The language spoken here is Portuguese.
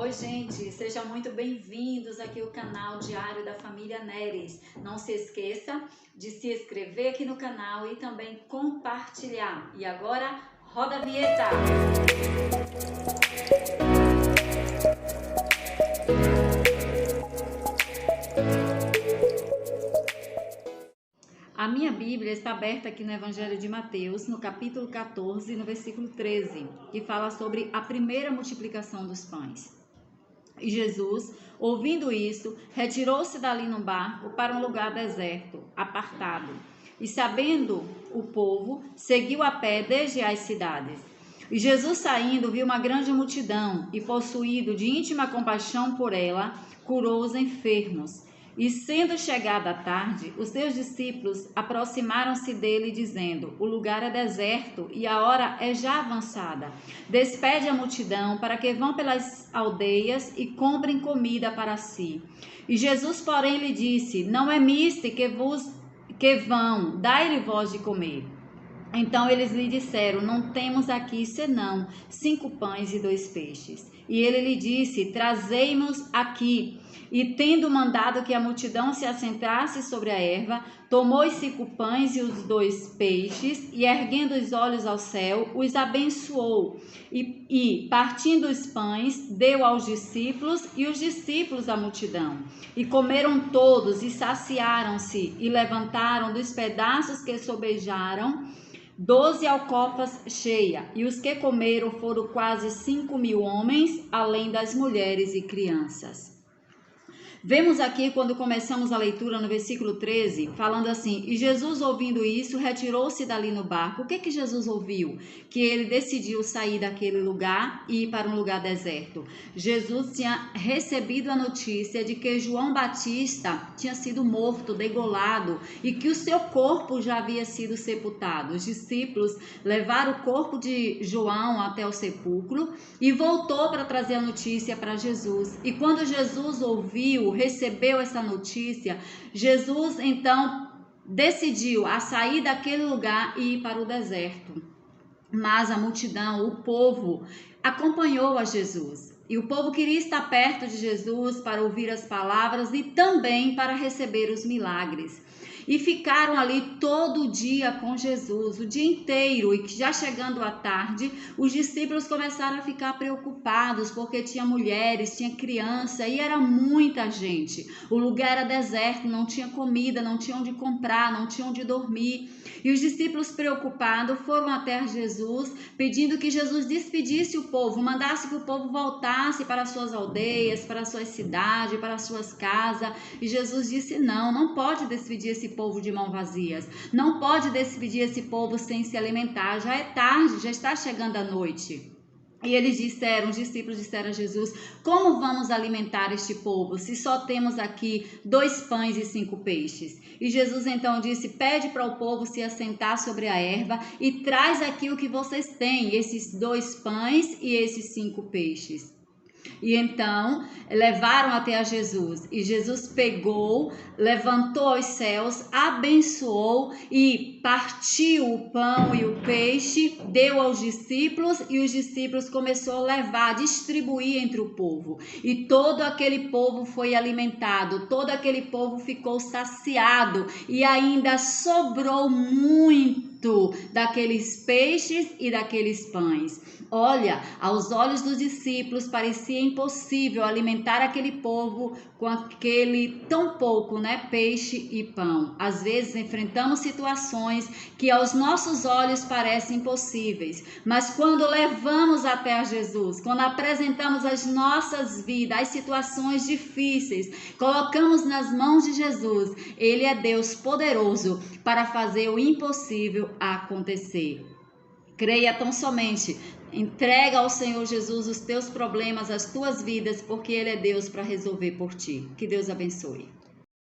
Oi, gente, sejam muito bem-vindos aqui ao canal Diário da Família Neres. Não se esqueça de se inscrever aqui no canal e também compartilhar. E agora, roda a vinheta! A minha Bíblia está aberta aqui no Evangelho de Mateus, no capítulo 14, no versículo 13, que fala sobre a primeira multiplicação dos pães. E Jesus, ouvindo isso, retirou-se dali no barco para um lugar deserto, apartado. E sabendo o povo, seguiu a pé desde as cidades. E Jesus, saindo, viu uma grande multidão e, possuído de íntima compaixão por ela, curou os enfermos. E sendo chegada a tarde, os seus discípulos aproximaram-se dele, dizendo: O lugar é deserto e a hora é já avançada. Despede a multidão para que vão pelas aldeias e comprem comida para si. E Jesus, porém, lhe disse: Não é misto que vão, dai-lhe vós de comer. Então eles lhe disseram: Não temos aqui senão 5 pães e 2 peixes. E ele lhe disse: Trazei-nos aqui. E tendo mandado que a multidão se assentasse sobre a erva, tomou os 5 pães e os 2 peixes, e erguendo os olhos ao céu, os abençoou. E partindo os pães, deu aos discípulos, e os discípulos à multidão. E comeram todos, e saciaram-se, e levantaram dos pedaços que sobejaram 12 alcofas cheias, e os que comeram foram quase 5.000 homens, além das mulheres e crianças. Vemos aqui, quando começamos a leitura no versículo 13, falando assim: E Jesus, ouvindo isso, retirou-se dali no barco. O que Jesus ouviu? Que ele decidiu sair daquele lugar e ir para um lugar deserto. Jesus tinha recebido a notícia de que João Batista tinha sido morto, degolado, e que o seu corpo já havia sido sepultado. Os discípulos levaram o corpo de João até o sepulcro e voltou para trazer a notícia para Jesus. E quando Jesus recebeu essa notícia, Jesus então decidiu a sair daquele lugar e ir para o deserto. Mas a multidão, o povo, acompanhou a Jesus. E o povo queria estar perto de Jesus para ouvir as palavras e também para receber os milagres. E ficaram ali todo o dia com Jesus, o dia inteiro. E já chegando à tarde, os discípulos começaram a ficar preocupados, porque tinha mulheres, tinha criança e era muita gente. O lugar era deserto, não tinha comida, não tinha onde comprar, não tinha onde dormir. E os discípulos, preocupados, foram até Jesus, pedindo que Jesus despedisse o povo, mandasse que o povo voltasse para suas aldeias, para suas cidades, para suas casas. E Jesus disse: não pode despedir esse povo de mãos vazias. Não pode despedir esse povo sem se alimentar. Já é tarde, já está chegando a noite. E os discípulos disseram a Jesus: Como vamos alimentar este povo, se só temos aqui 2 pães e 5 peixes? E Jesus então disse: Pede para o povo se assentar sobre a erva e traz aqui o que vocês têm, esses 2 pães e esses 5 peixes. E então levaram até a Jesus, e Jesus pegou, levantou aos céus, abençoou e partiu o pão e o peixe, deu aos discípulos, e os discípulos começaram a levar, a distribuir entre o povo. E todo aquele povo foi alimentado, todo aquele povo ficou saciado, e ainda sobrou muito daqueles peixes e daqueles pães. Olha, aos olhos dos discípulos parecia impossível alimentar aquele povo com aquele tão pouco, peixe e pão. Às vezes enfrentamos situações que aos nossos olhos parecem impossíveis, mas quando levamos até a Jesus, quando apresentamos as nossas vidas, as situações difíceis, colocamos nas mãos de Jesus, Ele é Deus poderoso para fazer o impossível acontecer. Creia tão somente, entrega ao Senhor Jesus os teus problemas, as tuas vidas, porque Ele é Deus para resolver por ti. Que Deus abençoe.